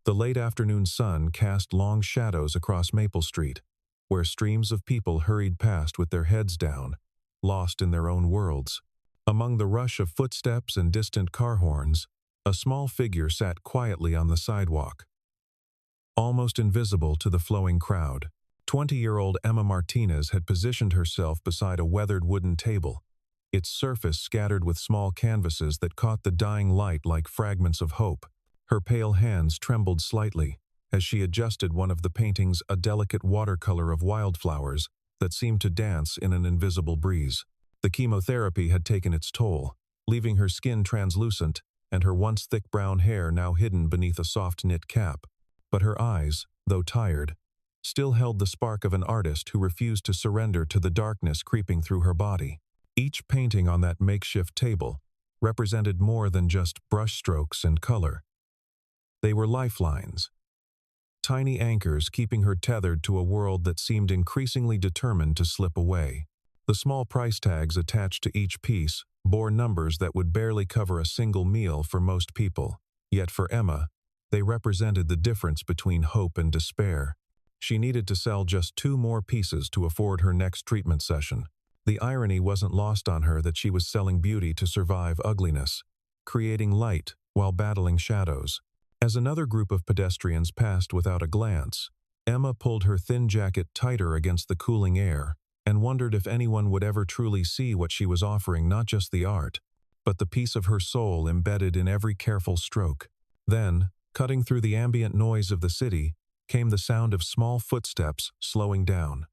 The late afternoon sun cast long shadows across Maple Street, where streams of people hurried past with their heads down, lost in their own worlds. Among the rush of footsteps and distant car horns, a small figure sat quietly on the sidewalk, almost invisible to the flowing crowd. 20-year-old Emma Martinez had positioned herself beside a weathered wooden table, its surface scattered with small canvases that caught the dying light like fragments of hope. Her pale hands trembled slightly as she adjusted one of the paintings, a delicate watercolor of wildflowers that seemed to dance in an invisible breeze. The chemotherapy had taken its toll, leaving her skin translucent and her once thick brown hair now hidden beneath a soft knit cap. But her eyes, though tired, still held the spark of an artist who refused to surrender to the darkness creeping through her body. Each painting on that makeshift table represented more than just brushstrokes and color. They were lifelines, tiny anchors keeping her tethered to a world that seemed increasingly determined to slip away. The small price tags attached to each piece bore numbers that would barely cover a single meal for most people. Yet for Emma, they represented the difference between hope and despair. She needed to sell just 2 more pieces to afford her next treatment session. The irony wasn't lost on her that she was selling beauty to survive ugliness, creating light while battling shadows. As another group of pedestrians passed without a glance, Emma pulled her thin jacket tighter against the cooling air and wondered if anyone would ever truly see what she was offering, not just the art, but the piece of her soul embedded in every careful stroke. Then, cutting through the ambient noise of the city, came the sound of small footsteps slowing down,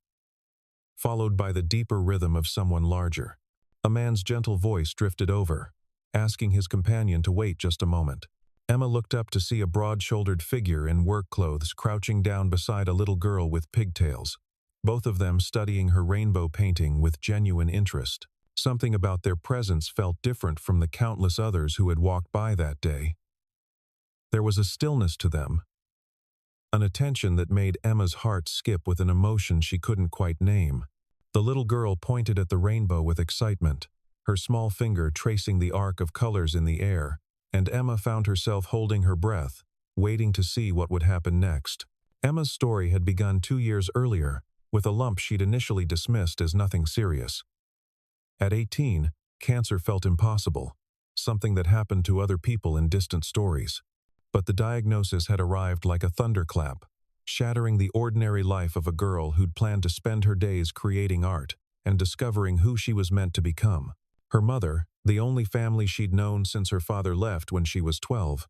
followed by the deeper rhythm of someone larger. A man's gentle voice drifted over, asking his companion to wait just a moment. Emma looked up to see a broad-shouldered figure in work clothes crouching down beside a little girl with pigtails, both of them studying her rainbow painting with genuine interest. Something about their presence felt different from the countless others who had walked by that day. There was a stillness to them, an attention that made Emma's heart skip with an emotion she couldn't quite name. The little girl pointed at the rainbow with excitement, her small finger tracing the arc of colors in the air, and Emma found herself holding her breath, waiting to see what would happen next. Emma's story had begun 2 years earlier, with a lump she'd initially dismissed as nothing serious. At 18, cancer felt impossible, something that happened to other people in distant stories. But the diagnosis had arrived like a thunderclap, shattering the ordinary life of a girl who'd planned to spend her days creating art and discovering who she was meant to become. Her mother, the only family she'd known since her father left when she was 12,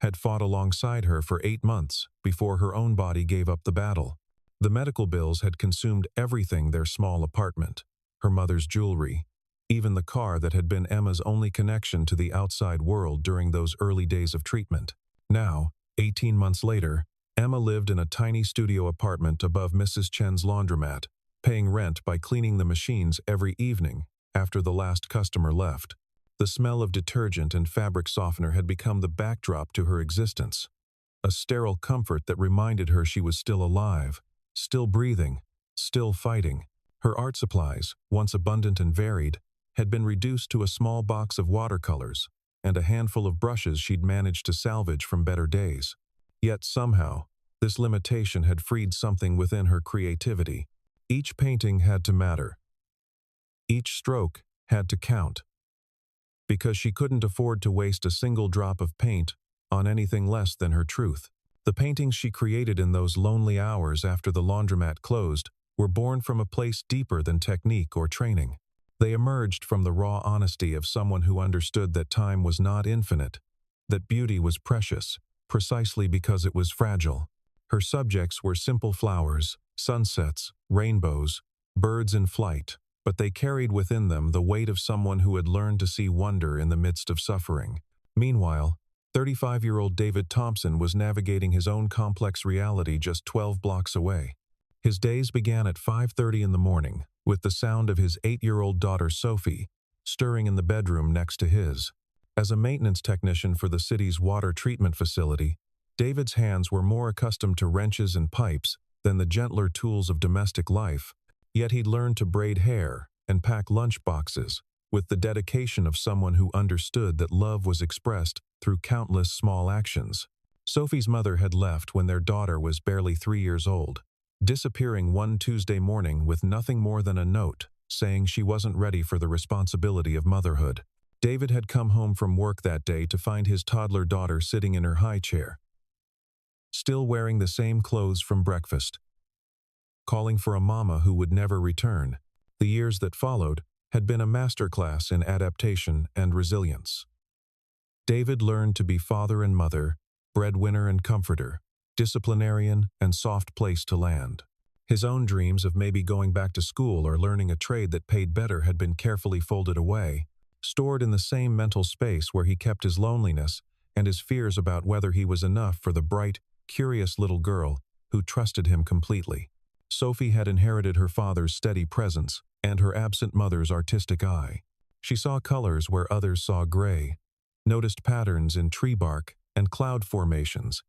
had fought alongside her for 8 months before her own body gave up the battle. The medical bills had consumed everything: their small apartment, her mother's jewelry, even the car that had been Emma's only connection to the outside world during those early days of treatment. Now, 18 months later, Emma lived in a tiny studio apartment above Mrs. Chen's laundromat, paying rent by cleaning the machines every evening after the last customer left. The smell of detergent and fabric softener had become the backdrop to her existence, a sterile comfort that reminded her she was still alive, still breathing, still fighting. Her art supplies, once abundant and varied, had been reduced to a small box of watercolors and a handful of brushes she'd managed to salvage from better days. Yet somehow, this limitation had freed something within her creativity. Each painting had to matter. Each stroke had to count. Because she couldn't afford to waste a single drop of paint on anything less than her truth. The paintings she created in those lonely hours after the laundromat closed were born from a place deeper than technique or training. They emerged from the raw honesty of someone who understood that time was not infinite, that beauty was precious, precisely because it was fragile. Her subjects were simple flowers, sunsets, rainbows, birds in flight, but they carried within them the weight of someone who had learned to see wonder in the midst of suffering. Meanwhile, 35-year-old David Thompson was navigating his own complex reality just 12 blocks away. His days began at 5:30 in the morning, with the sound of his 8-year-old daughter Sophie stirring in the bedroom next to his. As a maintenance technician for the city's water treatment facility, David's hands were more accustomed to wrenches and pipes than the gentler tools of domestic life, yet he'd learned to braid hair and pack lunch boxes with the dedication of someone who understood that love was expressed through countless small actions. Sophie's mother had left when their daughter was barely 3 years old, disappearing one Tuesday morning with nothing more than a note saying she wasn't ready for the responsibility of motherhood. David had come home from work that day to find his toddler daughter sitting in her high chair, still wearing the same clothes from breakfast, calling for a mama who would never return. The years that followed had been a masterclass in adaptation and resilience. David learned to be father and mother, breadwinner and comforter, disciplinarian and soft place to land. His own dreams of maybe going back to school or learning a trade that paid better had been carefully folded away, stored in the same mental space where he kept his loneliness and his fears about whether he was enough for the bright, curious little girl who trusted him completely. Sophie had inherited her father's steady presence and her absent mother's artistic eye. She saw colors where others saw gray, noticed patterns in tree bark and cloud formations,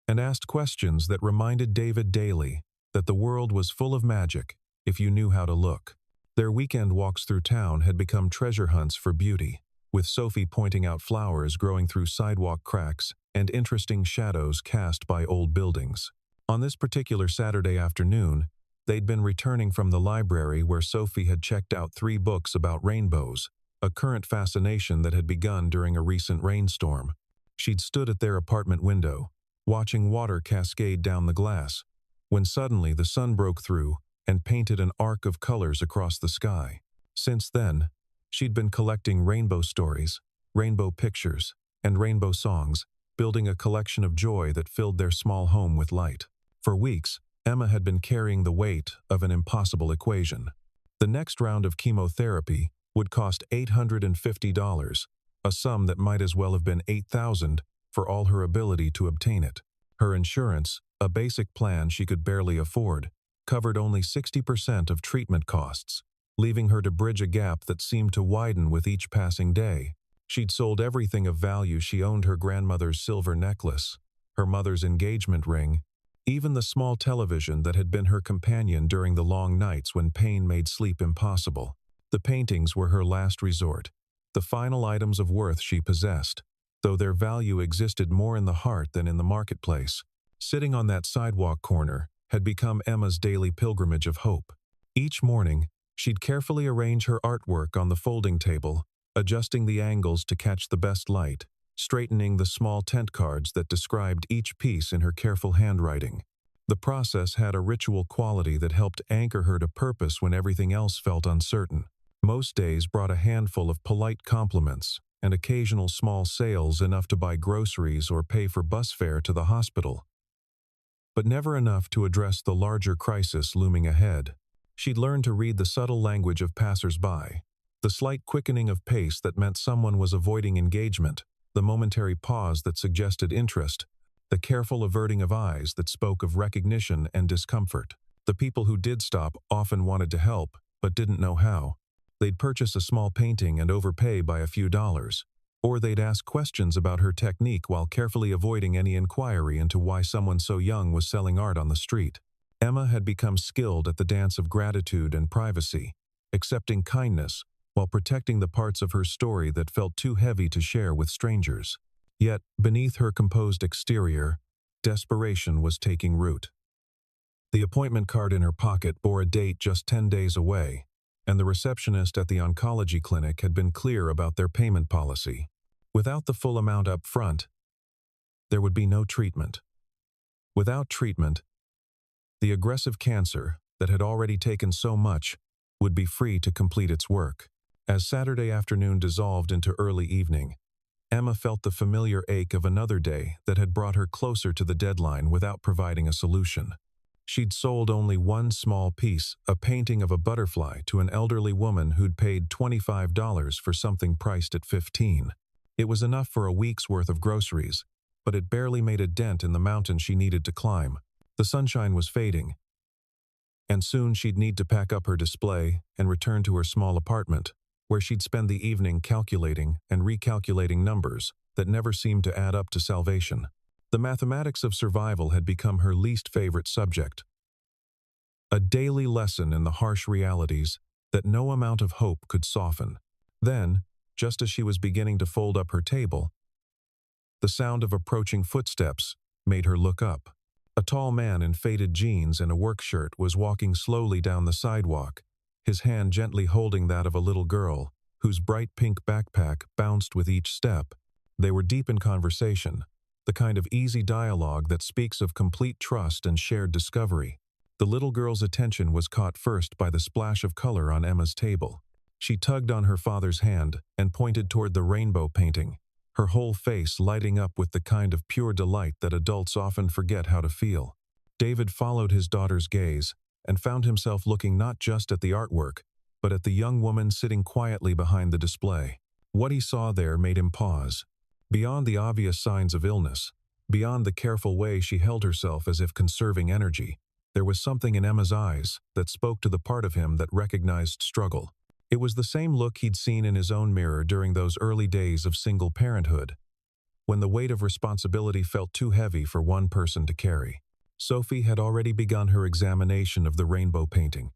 and asked questions that reminded David daily that the world was full of magic if you knew how to look. Their weekend walks through town had become treasure hunts for beauty, with Sophie pointing out flowers growing through sidewalk cracks and interesting shadows cast by old buildings. On this particular Saturday afternoon, they'd been returning from the library where Sophie had checked out 3 books about rainbows, a current fascination that had begun during a recent rainstorm. She'd stood at their apartment window, watching water cascade down the glass, when suddenly the sun broke through and painted an arc of colors across the sky. Since then, she'd been collecting rainbow stories, rainbow pictures, and rainbow songs, building a collection of joy that filled their small home with light. For weeks, Emma had been carrying the weight of an impossible equation. The next round of chemotherapy would cost $850, a sum that might as well have been $8,000 for all her ability to obtain it. Her insurance, a basic plan she could barely afford, covered only 60% of treatment costs, leaving her to bridge a gap that seemed to widen with each passing day. She'd sold everything of value. She owned her grandmother's silver necklace, her mother's engagement ring, even the small television that had been her companion during the long nights when pain made sleep impossible. The paintings were her last resort, the final items of worth she possessed, though their value existed more in the heart than in the marketplace. Sitting on that sidewalk corner had become Emma's daily pilgrimage of hope. Each morning, she'd carefully arrange her artwork on the folding table, adjusting the angles to catch the best light, straightening the small tent cards that described each piece in her careful handwriting. The process had a ritual quality that helped anchor her to purpose when everything else felt uncertain. Most days brought a handful of polite compliments and occasional small sales, enough to buy groceries or pay for bus fare to the hospital, but never enough to address the larger crisis looming ahead. She'd learned to read the subtle language of passers-by, the slight quickening of pace that meant someone was avoiding engagement, the momentary pause that suggested interest, the careful averting of eyes that spoke of recognition and discomfort. The people who did stop often wanted to help, but didn't know how. They'd purchase a small painting and overpay by a few dollars, or they'd ask questions about her technique while carefully avoiding any inquiry into why someone so young was selling art on the street. Emma had become skilled at the dance of gratitude and privacy, accepting kindness while protecting the parts of her story that felt too heavy to share with strangers. Yet, beneath her composed exterior, desperation was taking root. The appointment card in her pocket bore a date just 10 days away, and the receptionist at the oncology clinic had been clear about their payment policy. Without the full amount up front, there would be no treatment. Without treatment, the aggressive cancer that had already taken so much would be free to complete its work. As Saturday afternoon dissolved into early evening, Emma felt the familiar ache of another day that had brought her closer to the deadline without providing a solution. She'd sold only one small piece, a painting of a butterfly, to an elderly woman who'd paid $25 for something priced at $15. It was enough for a week's worth of groceries, but it barely made a dent in the mountain she needed to climb. The sunshine was fading, and soon she'd need to pack up her display and return to her small apartment, where she'd spend the evening calculating and recalculating numbers that never seemed to add up to salvation. The mathematics of survival had become her least favorite subject, a daily lesson in the harsh realities that no amount of hope could soften. Then, just as she was beginning to fold up her table, The sound of approaching footsteps made her look up. A tall man in faded jeans and a work shirt was walking slowly down the sidewalk, his hand gently holding that of a little girl, whose bright pink backpack bounced with each step. They were deep in conversation, the kind of easy dialogue that speaks of complete trust and shared discovery. The little girl's attention was caught first by the splash of color on Emma's table. She tugged on her father's hand and pointed toward the rainbow painting, her whole face lighting up with the kind of pure delight that adults often forget how to feel. David followed his daughter's gaze and found himself looking not just at the artwork, but at the young woman sitting quietly behind the display. What he saw there made him pause. Beyond the obvious signs of illness, beyond the careful way she held herself as if conserving energy, there was something in Emma's eyes that spoke to the part of him that recognized struggle. It was the same look he'd seen in his own mirror during those early days of single parenthood, when the weight of responsibility felt too heavy for one person to carry. Sophie had already begun her examination of the rainbow painting,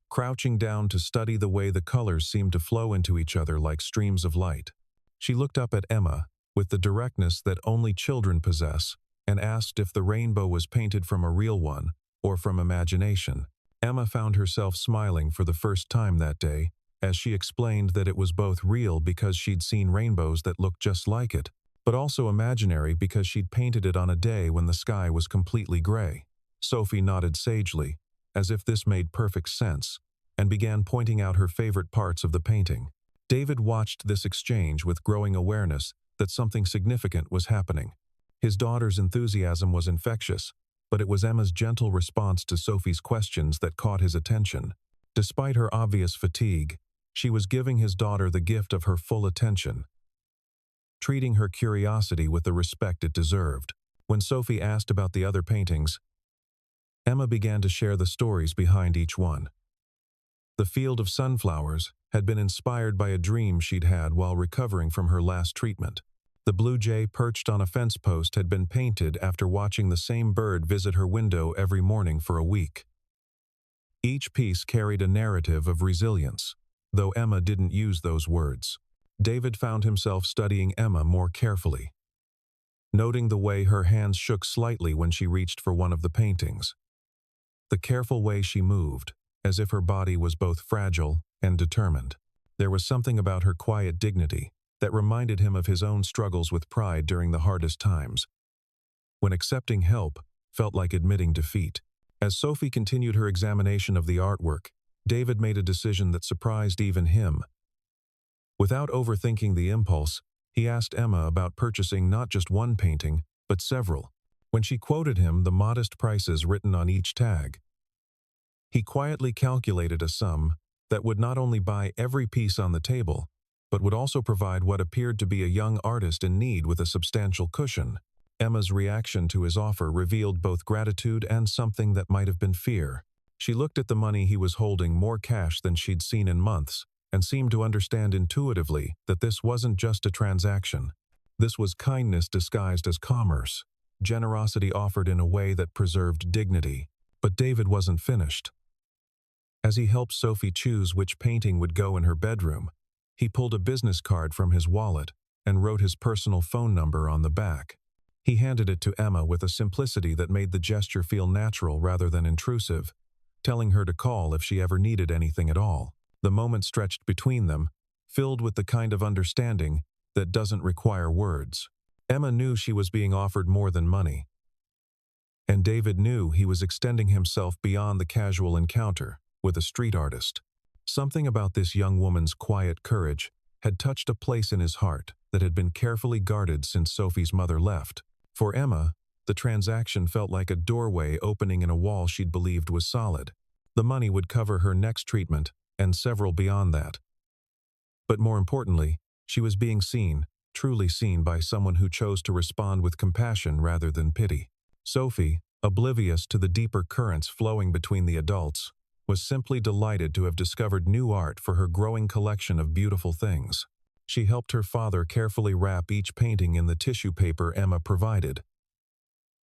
crouching down to study the way the colors seemed to flow into each other like streams of light. She looked up at Emma with the directness that only children possess and asked if the rainbow was painted from a real one or from imagination. Emma found herself smiling for the first time that day as she explained that it was both real because she'd seen rainbows that looked just like it, but also imaginary because she'd painted it on a day when the sky was completely gray. Sophie nodded sagely, as if this made perfect sense, and began pointing out her favorite parts of the painting. David watched this exchange with growing awareness that something significant was happening. His daughter's enthusiasm was infectious, but it was Emma's gentle response to Sophie's questions that caught his attention. Despite her obvious fatigue, she was giving his daughter the gift of her full attention, treating her curiosity with the respect it deserved. When Sophie asked about the other paintings, Emma began to share the stories behind each one. The field of sunflowers had been inspired by a dream she'd had while recovering from her last treatment. The blue jay perched on a fence post had been painted after watching the same bird visit her window every morning for a week. Each piece carried a narrative of resilience, though Emma didn't use those words. David found himself studying Emma more carefully, noting the way her hands shook slightly when she reached for one of the paintings. The careful way she moved, as if her body was both fragile and determined. There was something about her quiet dignity that reminded him of his own struggles with pride during the hardest times, when accepting help felt like admitting defeat. As Sophie continued her examination of the artwork, David made a decision that surprised even him. Without overthinking the impulse, he asked Emma about purchasing not just one painting, but several. When she quoted him the modest prices written on each tag, he quietly calculated a sum that would not only buy every piece on the table, but would also provide what appeared to be a young artist in need with a substantial cushion. Emma's reaction to his offer revealed both gratitude and something that might have been fear. She looked at the money he was holding, more cash than she'd seen in months, and seemed to understand intuitively that this wasn't just a transaction. This was kindness disguised as commerce, generosity offered in a way that preserved dignity. But David wasn't finished. As he helped Sophie choose which painting would go in her bedroom, he pulled a business card from his wallet and wrote his personal phone number on the back. He handed it to Emma with a simplicity that made the gesture feel natural rather than intrusive, telling her to call if she ever needed anything at all. The moment stretched between them, filled with the kind of understanding that doesn't require words. Emma knew she was being offered more than money, and David knew he was extending himself beyond the casual encounter with a street artist. Something about this young woman's quiet courage had touched a place in his heart that had been carefully guarded since Sophie's mother left. For Emma, the transaction felt like a doorway opening in a wall she'd believed was solid. The money would cover her next treatment and several beyond that. But more importantly, she was being seen, truly seen, by someone who chose to respond with compassion rather than pity. Sophie, oblivious to the deeper currents flowing between the adults, was simply delighted to have discovered new art for her growing collection of beautiful things. She helped her father carefully wrap each painting in the tissue paper Emma provided,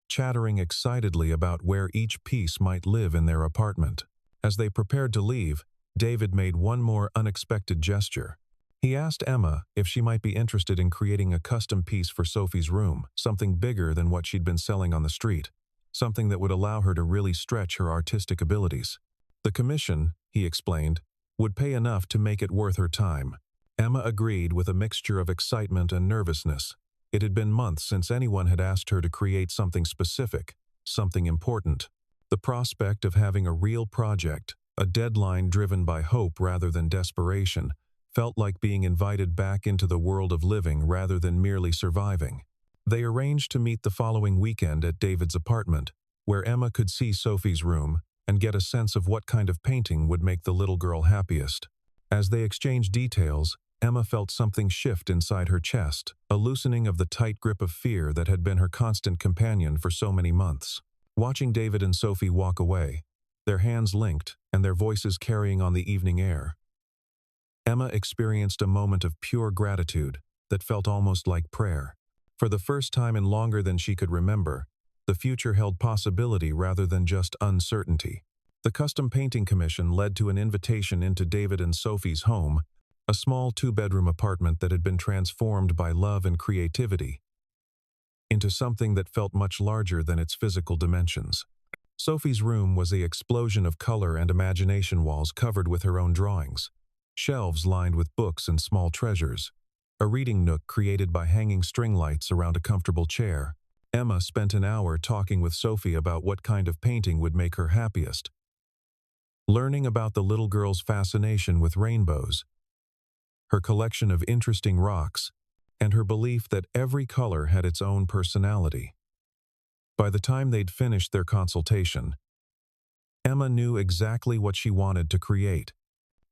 chattering excitedly about where each piece might live in their apartment. As they prepared to leave, David made one more unexpected gesture. He asked Emma if she might be interested in creating a custom piece for Sophie's room, something bigger than what she'd been selling on the street, something that would allow her to really stretch her artistic abilities. The commission, he explained, would pay enough to make it worth her time. Emma agreed with a mixture of excitement and nervousness. It had been months since anyone had asked her to create something specific, something important. The prospect of having a real project, a deadline driven by hope rather than desperation, felt like being invited back into the world of living rather than merely surviving. They arranged to meet the following weekend at David's apartment, where Emma could see Sophie's room and get a sense of what kind of painting would make the little girl happiest. As they exchanged details, Emma felt something shift inside her chest, a loosening of the tight grip of fear that had been her constant companion for so many months. Watching David and Sophie walk away, their hands linked and their voices carrying on the evening air, Emma experienced a moment of pure gratitude that felt almost like prayer. For the first time in longer than she could remember, the future held possibility rather than just uncertainty. The custom painting commission led to an invitation into David and Sophie's home, a small two-bedroom apartment that had been transformed by love and creativity into something that felt much larger than its physical dimensions. Sophie's room was the explosion of color and imagination, walls covered with her own drawings, shelves lined with books and small treasures, a reading nook created by hanging string lights around a comfortable chair. Emma spent an hour talking with Sophie about what kind of painting would make her happiest, learning about the little girl's fascination with rainbows, her collection of interesting rocks, and her belief that every color had its own personality. By the time they'd finished their consultation, Emma knew exactly what she wanted to create.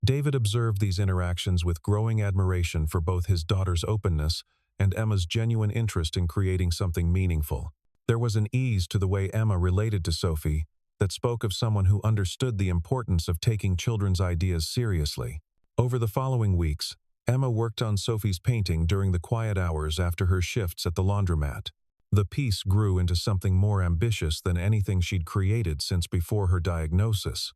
David observed these interactions with growing admiration for both his daughter's openness and Emma's genuine interest in creating something meaningful. There was an ease to the way Emma related to Sophie that spoke of someone who understood the importance of taking children's ideas seriously. Over the following weeks, Emma worked on Sophie's painting during the quiet hours after her shifts at the laundromat. The piece grew into something more ambitious than anything she'd created since before her diagnosis.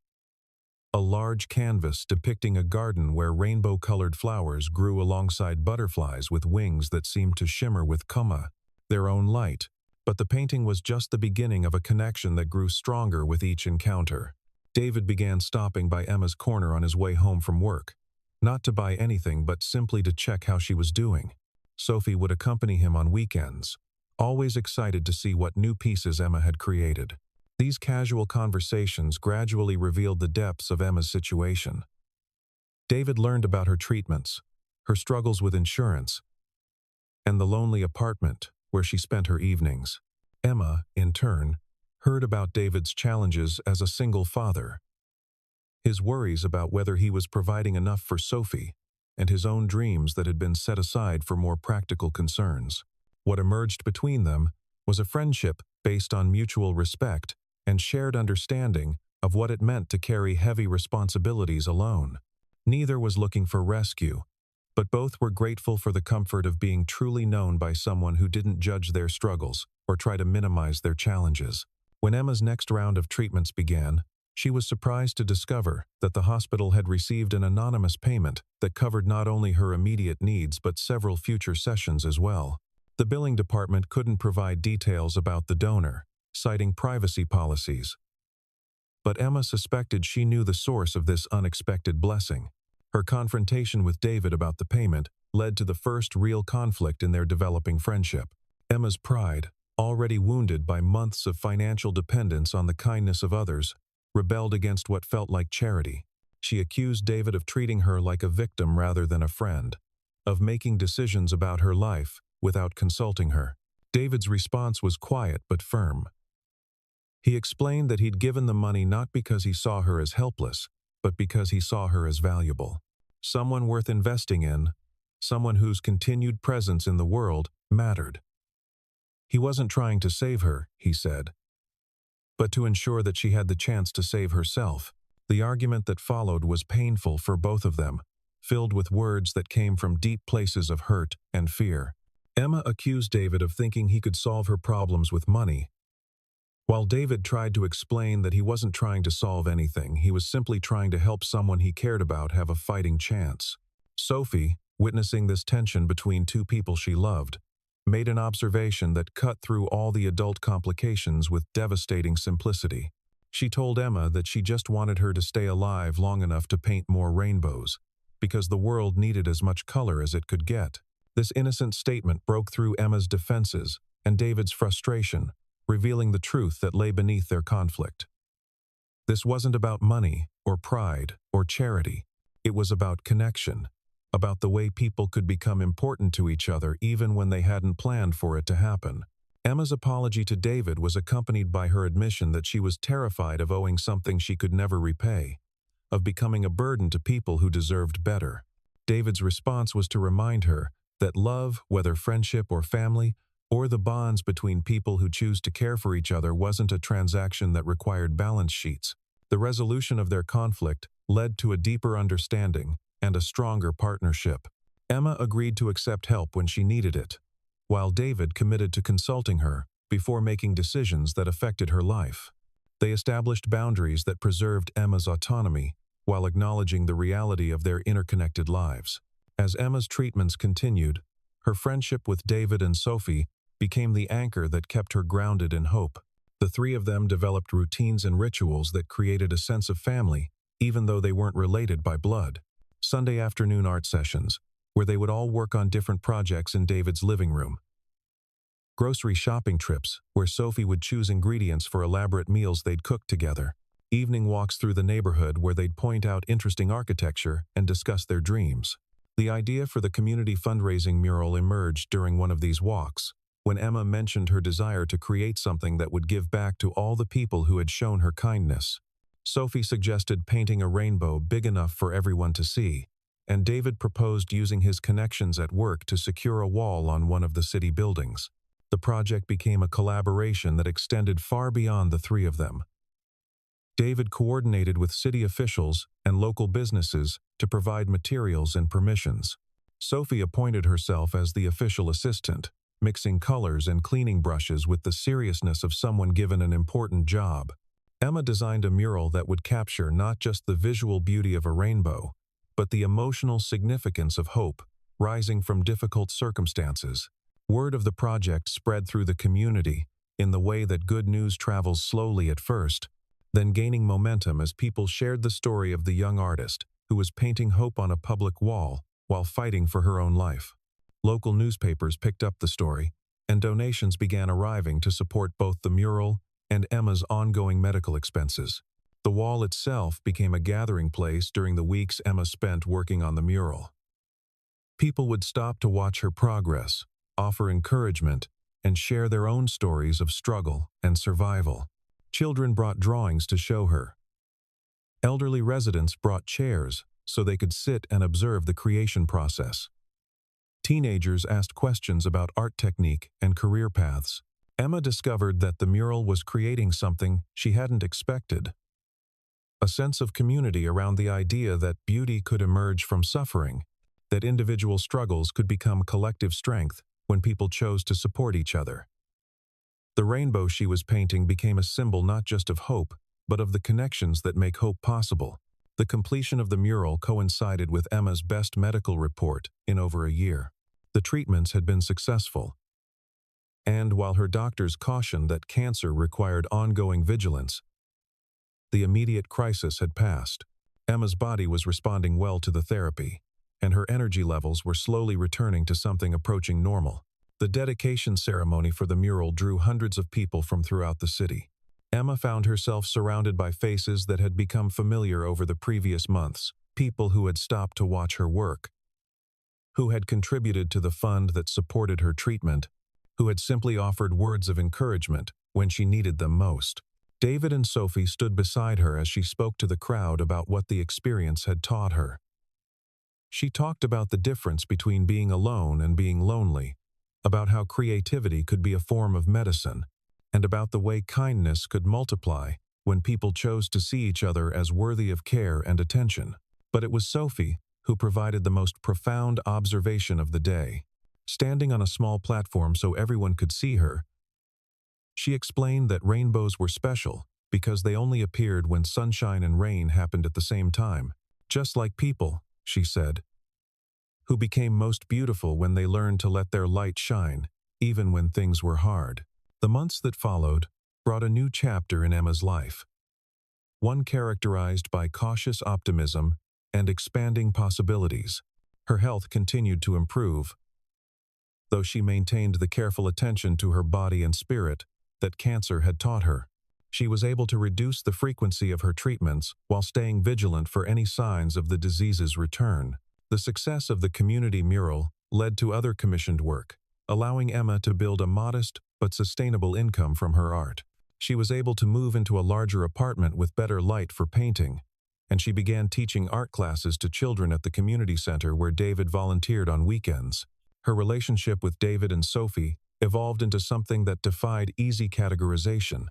A large canvas depicting a garden where rainbow-colored flowers grew alongside butterflies with wings that seemed to shimmer with their own light. But the painting was just the beginning of a connection that grew stronger with each encounter. David began stopping by Emma's corner on his way home from work, not to buy anything but simply to check how she was doing. Sophie would accompany him on weekends, always excited to see what new pieces Emma had created. These casual conversations gradually revealed the depths of Emma's situation. David learned about her treatments, her struggles with insurance, and the lonely apartment where she spent her evenings. Emma, in turn, heard about David's challenges as a single father, his worries about whether he was providing enough for Sophie, and his own dreams that had been set aside for more practical concerns. What emerged between them was a friendship based on mutual respect and shared understanding of what it meant to carry heavy responsibilities alone. Neither was looking for rescue, but both were grateful for the comfort of being truly known by someone who didn't judge their struggles or try to minimize their challenges. When Emma's next round of treatments began, she was surprised to discover that the hospital had received an anonymous payment that covered not only her immediate needs but several future sessions as well. The billing department couldn't provide details about the donor, citing privacy policies. But Emma suspected she knew the source of this unexpected blessing. Her confrontation with David about the payment led to the first real conflict in their developing friendship. Emma's pride, already wounded by months of financial dependence on the kindness of others, rebelled against what felt like charity. She accused David of treating her like a victim rather than a friend, of making decisions about her life without consulting her. David's response was quiet but firm. He explained that he'd given the money not because he saw her as helpless, but because he saw her as valuable. Someone worth investing in, someone whose continued presence in the world mattered. He wasn't trying to save her, he said, but to ensure that she had the chance to save herself. The argument that followed was painful for both of them, filled with words that came from deep places of hurt and fear. Emma accused David of thinking he could solve her problems with money, while David tried to explain that he wasn't trying to solve anything, he was simply trying to help someone he cared about have a fighting chance. Sophie, witnessing this tension between two people she loved, made an observation that cut through all the adult complications with devastating simplicity. She told Emma that she just wanted her to stay alive long enough to paint more rainbows, because the world needed as much color as it could get. This innocent statement broke through Emma's defenses and David's frustration, revealing the truth that lay beneath their conflict. This wasn't about money or pride or charity. It was about connection, about the way people could become important to each other even when they hadn't planned for it to happen. Emma's apology to David was accompanied by her admission that she was terrified of owing something she could never repay, of becoming a burden to people who deserved better. David's response was to remind her that love, whether friendship or family, or the bonds between people who choose to care for each other, wasn't a transaction that required balance sheets. The resolution of their conflict led to a deeper understanding and a stronger partnership. Emma agreed to accept help when she needed it, while David committed to consulting her before making decisions that affected her life. They established boundaries that preserved Emma's autonomy while acknowledging the reality of their interconnected lives. As Emma's treatments continued, her friendship with David and Sophie became the anchor that kept her grounded in hope. The three of them developed routines and rituals that created a sense of family, even though they weren't related by blood. Sunday afternoon art sessions, where they would all work on different projects in David's living room. Grocery shopping trips, where Sophie would choose ingredients for elaborate meals they'd cook together. Evening walks through the neighborhood where they'd point out interesting architecture and discuss their dreams. The idea for the community fundraising mural emerged during one of these walks, when Emma mentioned her desire to create something that would give back to all the people who had shown her kindness. Sophie suggested painting a rainbow big enough for everyone to see, and David proposed using his connections at work to secure a wall on one of the city buildings. The project became a collaboration that extended far beyond the three of them. David coordinated with city officials and local businesses to provide materials and permissions. Sophie appointed herself as the official assistant, mixing colors and cleaning brushes with the seriousness of someone given an important job. Emma designed a mural that would capture not just the visual beauty of a rainbow, but the emotional significance of hope rising from difficult circumstances. Word of the project spread through the community in the way that good news travels slowly at first, then gaining momentum as people shared the story of the young artist who was painting hope on a public wall while fighting for her own life. Local newspapers picked up the story, and donations began arriving to support both the mural and Emma's ongoing medical expenses. The wall itself became a gathering place during the weeks Emma spent working on the mural. People would stop to watch her progress, offer encouragement, and share their own stories of struggle and survival. Children brought drawings to show her. Elderly residents brought chairs so they could sit and observe the creation process. Teenagers asked questions about art technique and career paths. Emma discovered that the mural was creating something she hadn't expected. A sense of community around the idea that beauty could emerge from suffering, that individual struggles could become collective strength when people chose to support each other. The rainbow she was painting became a symbol not just of hope, but of the connections that make hope possible. The completion of the mural coincided with Emma's best medical report in over a year. The treatments had been successful. And while her doctors cautioned that cancer required ongoing vigilance, the immediate crisis had passed. Emma's body was responding well to the therapy, and her energy levels were slowly returning to something approaching normal. The dedication ceremony for the mural drew hundreds of people from throughout the city. Emma found herself surrounded by faces that had become familiar over the previous months, people who had stopped to watch her work, who had contributed to the fund that supported her treatment, who had simply offered words of encouragement when she needed them most. David and Sophie stood beside her as she spoke to the crowd about what the experience had taught her. She talked about the difference between being alone and being lonely, about how creativity could be a form of medicine, and about the way kindness could multiply when people chose to see each other as worthy of care and attention. But it was Sophie who provided the most profound observation of the day. Standing on a small platform so everyone could see her, she explained that rainbows were special because they only appeared when sunshine and rain happened at the same time. Just like people, she said, who became most beautiful when they learned to let their light shine, even when things were hard. The months that followed brought a new chapter in Emma's life, one characterized by cautious optimism and expanding possibilities. Her health continued to improve, though she maintained the careful attention to her body and spirit that cancer had taught her. She was able to reduce the frequency of her treatments while staying vigilant for any signs of the disease's return. The success of the community mural led to other commissioned work, allowing Emma to build a modest but sustainable income from her art. She was able to move into a larger apartment with better light for painting, and she began teaching art classes to children at the community center where David volunteered on weekends. Her relationship with David and Sophie evolved into something that defied easy categorization.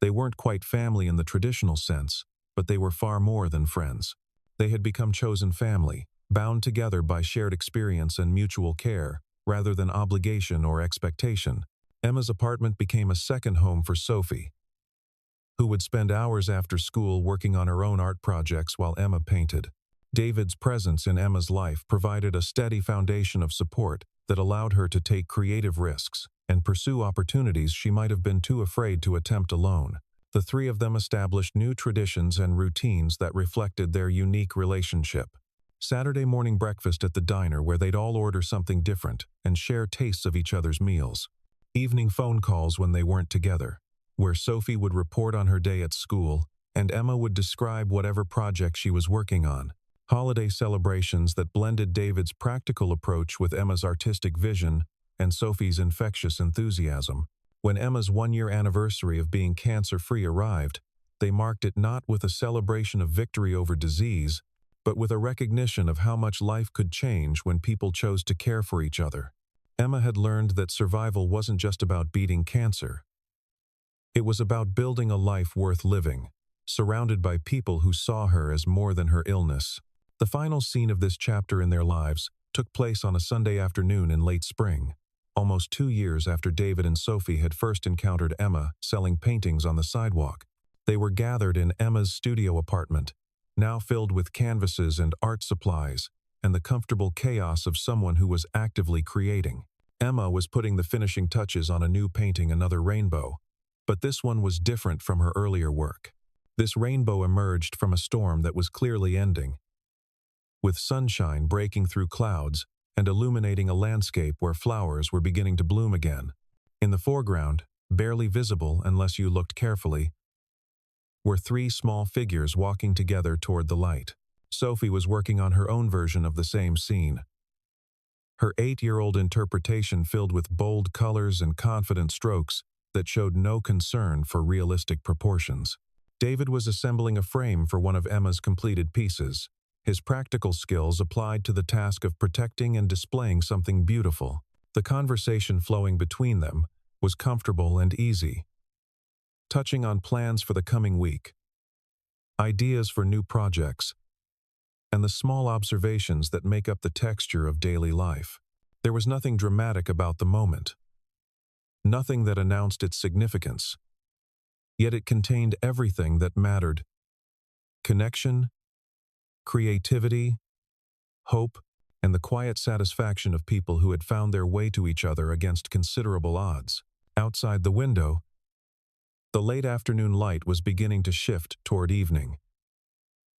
They weren't quite family in the traditional sense, but they were far more than friends. They had become chosen family, bound together by shared experience and mutual care, rather than obligation or expectation. Emma's apartment became a second home for Sophie, who would spend hours after school working on her own art projects while Emma painted. David's presence in Emma's life provided a steady foundation of support that allowed her to take creative risks and pursue opportunities she might have been too afraid to attempt alone. The three of them established new traditions and routines that reflected their unique relationship. Saturday morning breakfast at the diner where they'd all order something different and share tastes of each other's meals. Evening phone calls when they weren't together, where Sophie would report on her day at school and Emma would describe whatever project she was working on. Holiday celebrations that blended David's practical approach with Emma's artistic vision and Sophie's infectious enthusiasm. When Emma's one-year anniversary of being cancer-free arrived, they marked it not with a celebration of victory over disease, but with a recognition of how much life could change when people chose to care for each other. Emma had learned that survival wasn't just about beating cancer. It was about building a life worth living, surrounded by people who saw her as more than her illness. The final scene of this chapter in their lives took place on a Sunday afternoon in late spring, almost 2 years after David and Sophie had first encountered Emma selling paintings on the sidewalk. They were gathered in Emma's studio apartment, now filled with canvases and art supplies, and the comfortable chaos of someone who was actively creating. Emma was putting the finishing touches on a new painting, Another Rainbow, but this one was different from her earlier work. This rainbow emerged from a storm that was clearly ending, with sunshine breaking through clouds and illuminating a landscape where flowers were beginning to bloom again. In the foreground, barely visible unless you looked carefully, were 3 small figures walking together toward the light. Sophie was working on her own version of the same scene, her 8-year-old interpretation filled with bold colors and confident strokes that showed no concern for realistic proportions. David was assembling a frame for one of Emma's completed pieces, his practical skills applied to the task of protecting and displaying something beautiful. The conversation flowing between them was comfortable and easy, touching on plans for the coming week, ideas for new projects, and the small observations that make up the texture of daily life. There was nothing dramatic about the moment, nothing that announced its significance, yet it contained everything that mattered: connection, creativity, hope, and the quiet satisfaction of people who had found their way to each other against considerable odds. Outside the window, the late afternoon light was beginning to shift toward evening,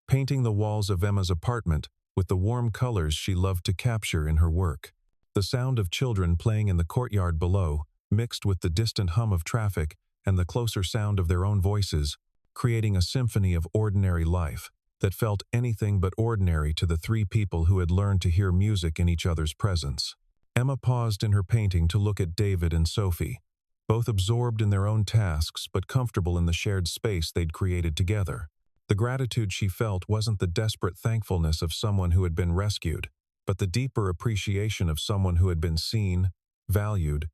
painting the walls of Emma's apartment with the warm colors she loved to capture in her work. The sound of children playing in the courtyard below, mixed with the distant hum of traffic and the closer sound of their own voices, creating a symphony of ordinary life that felt anything but ordinary to the 3 people who had learned to hear music in each other's presence. Emma paused in her painting to look at David and Sophie, both absorbed in their own tasks but comfortable in the shared space they'd created together. The gratitude she felt wasn't the desperate thankfulness of someone who had been rescued, but the deeper appreciation of someone who had been seen, valued,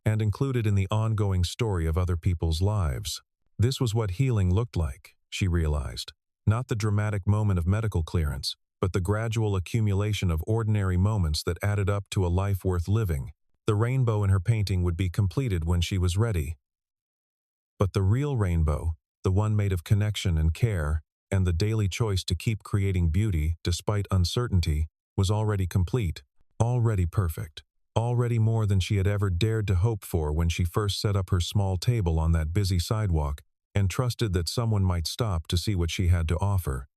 and included in the ongoing story of other people's lives. This was what healing looked like, she realized. Not the dramatic moment of medical clearance, but the gradual accumulation of ordinary moments that added up to a life worth living. The rainbow in her painting would be completed when she was ready. But the real rainbow, the one made of connection and care, and the daily choice to keep creating beauty despite uncertainty, was already complete, already perfect, already more than she had ever dared to hope for when she first set up her small table on that busy sidewalk and trusted that someone might stop to see what she had to offer.